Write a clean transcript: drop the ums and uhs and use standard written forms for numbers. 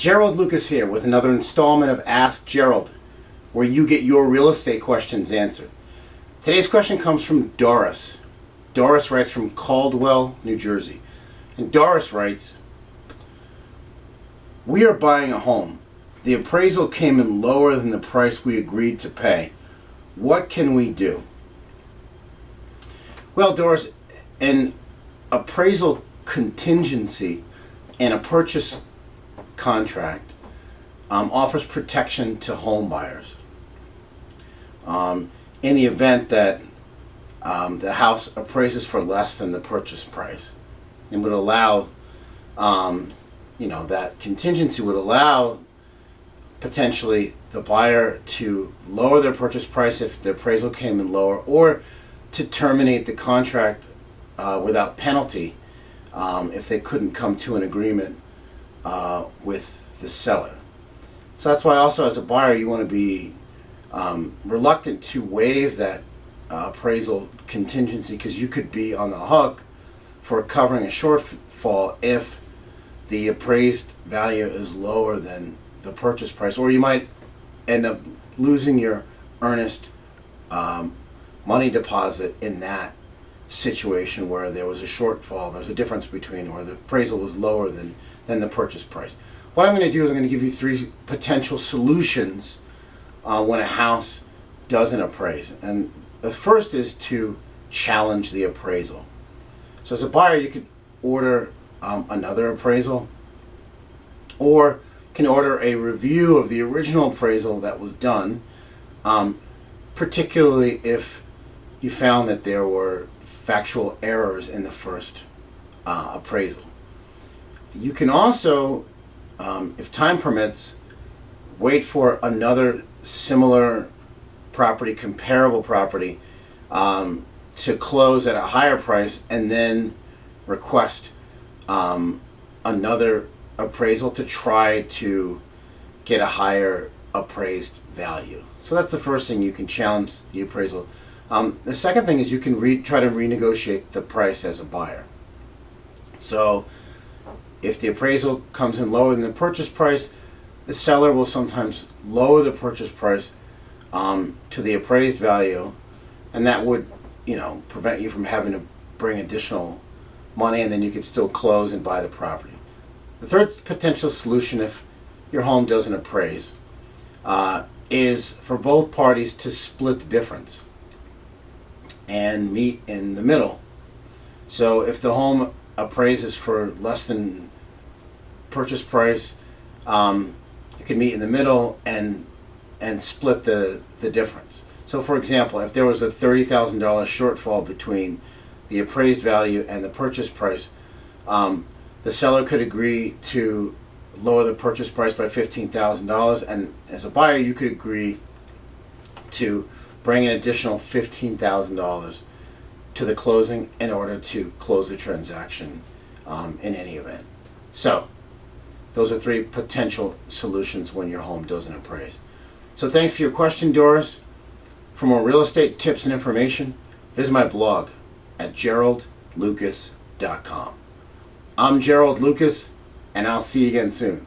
Gerald Lucas here with another installment of Ask Gerald, where you get your real estate questions answered. Today's question comes from Doris. Doris writes from Caldwell, New Jersey. And Doris writes, "We are buying a home. The appraisal came in lower than the price we agreed to pay. What can we do?" Well, Doris, an appraisal contingency in a purchase contract offers protection to home buyers in the event that the house appraises for less than the purchase price, and would allow that contingency would allow potentially the buyer to lower their purchase price if the appraisal came in lower, or to terminate the contract without penalty if they couldn't come to an agreement with the seller. So that's why also as a buyer you want to be reluctant to waive that appraisal contingency, because you could be on the hook for covering a shortfall if the appraised value is lower than the purchase price, or you might end up losing your earnest money deposit in that situation where there was a shortfall. There's a difference between where the appraisal was lower than the purchase price. What I'm going to do is I'm going to give you three potential solutions when a house doesn't appraise. And the first is to challenge the appraisal. So as a buyer, you could order another appraisal, or can order a review of the original appraisal that was done, particularly if you found that there were factual errors in the first appraisal. You can also, if time permits, wait for another similar property, comparable property, to close at a higher price, and then request another appraisal to try to get a higher appraised value. So that's the first thing. You can challenge the appraisal. The second thing is you can try to renegotiate the price as a buyer. So if the appraisal comes in lower than the purchase price, the seller will sometimes lower the purchase price to the appraised value, and that would prevent you from having to bring additional money, and then you could still close and buy the property. The third potential solution, if your home doesn't appraise, is for both parties to split the difference and meet in the middle. So if the home appraises for less than purchase price, you can meet in the middle and split the difference. So for example, if there was a $30,000 shortfall between the appraised value and the purchase price, the seller could agree to lower the purchase price by $15,000, and as a buyer you could agree to bring an additional $15,000 to the closing in order to close the transaction in any event. So those are three potential solutions when your home doesn't appraise. So thanks for your question, Doris. For more real estate tips and information, visit my blog at geraldlucas.com. I'm Gerald Lucas, and I'll see you again soon.